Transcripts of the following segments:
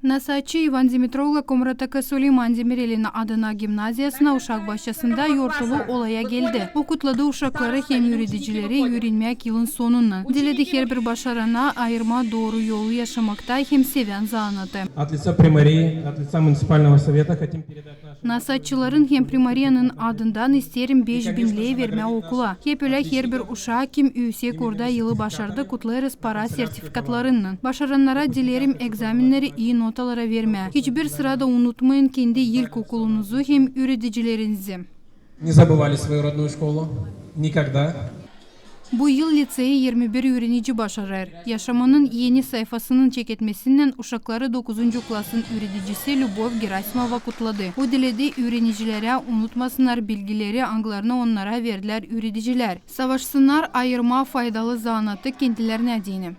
Nasatçı İvan Dimitrov'la Komrataka Süleyman Demirel'in adına gimnaziyasına uşak başçasında yortulu olaya geldi. O kutladı uşakları hem yürüticileri yürünmek yılın sonundan. Diledi her bir başarana ayırma doğru yolu yaşamakta hem seven zanatı. Nasatçıların hem primariyanın adından isterim 5000 lei verme okula. Hep öyle her bir uşağı kim üyesek orada yılı başardı kutlarız para sertifikatlarından. Başaranlara dilerim egzaminleri iyi notalara verme. Hiçbir sırada unutmayın kendi ilk okulunuzu hem üreticilerinizi. Не забывали свою родную школу. Никогда. Bu yıl liseyi 21 öğrenici başarır. Yaşamanın yeni sayfasının çeketmesinden uşakları 9. klasın öğreticisi Lubov Gerasimova kutladı. O diledi öğrenicilere unutmasınlar bilgileri, anglarını onlara verdiler öğreticiler. Savaşsınlar ayırma faydalı zanatı kendilerine dini.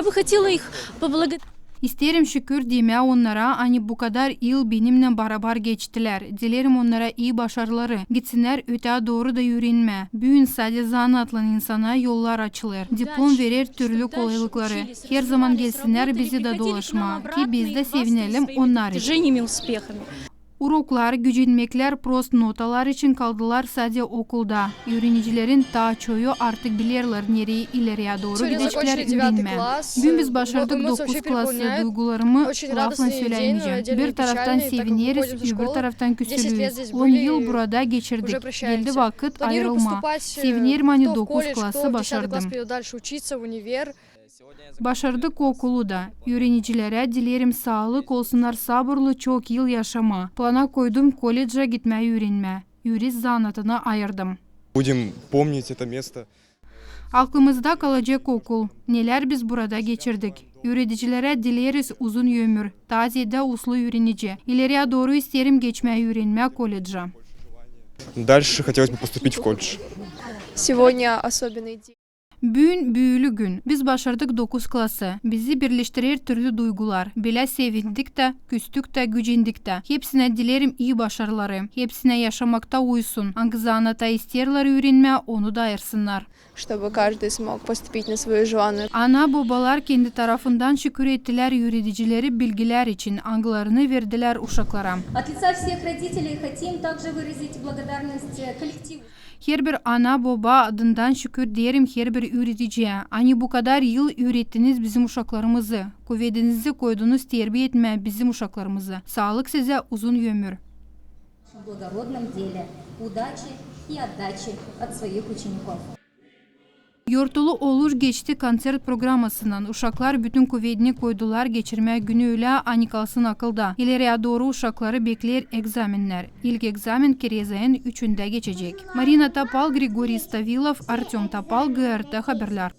İsterim şükür deme onlara hani bu kadar yıl benimle beraber geçtiler. Dilerim onlara iyi başarıları. Gitsinler öte doğru da yürünme. Büyün sadece zanatlı insana yollar açılır. Diplom verir türlü kolaylıkları. Her zaman gelsinler bizi de dolaşma. Ki biz de sevinelim onları. Uroklar, gücenmekler, prost notalar için kaldılar sadece okulda. Öğrenicilerin ta çoğu artık bilirler nereye ileriye doğru gidecekler öğrenme. Bugün biz başardık 9 klası duygularımı lafla söyleyemeyeceğim. Bir taraftan seviniriz, öbür taraftan küsülüyoruz. 10 yıl burada geçirdik. Geldi vakit ayrılma. Sevinirim hani 9 klası başardım. Başardık okulu da. Öğrenicilere dilerim sağlık olsunlar sabırlı çok yıl yaşama. Plana koydum koleje gitmeyi öğrenme. Yürüyüş zanatına ayırdım. Будем помнить это место. Aklımızda kalacak okul. Neler biz burada geçirdik. Öğreticilere dileriz uzun ömür. Tazede uslu öğrenici. İleriye doğru isterim geçmeyi öğrenme koleje. Дальше хотелось бы поступить в колледж. Сегодня особенный день. Bugün büyülü gün. Biz başardık 9 klası. Bizi birleştirir türlü duygular. Bile sevindik de, küstük de, gücendik de. Hepsine dilerim iyi başarıları. Hepsine yaşamakta uysun. Hangi zanata isterler öğrenme onu da ayırsınlar. Чтобы каждый смог поступить на свою желанную. Ana babalar kendi tarafından şükür ettiler öğreticileri bilgiler için. Anglarını verdiler uşaklara. От лица всех родителей хотим также выразить благодарность коллективу. Her bir ana baba adından şükür derim her bir öğreticiye. Hani bu kadar yıl öğrettiniz bizim uşaklarımızı. Kuvvetinizi koydunuz terbiye etme bizim uşaklarımızı. Sağlık size uzun ömür. В благородном деле удачи и отдачи от своих учеников. Yortulu olur geçti konser programmasından. Uşaklar bütün kuvvetini koydular geçirme günü öyle ani kalsın akılda. İleriye doğru uşakları bekler egzaminler. İlk egzamin Kerezay'ın 3'ünde geçecek. Marina Tapal, Grigoriy Stavilov, Artyom Tapal, GRT Haberler.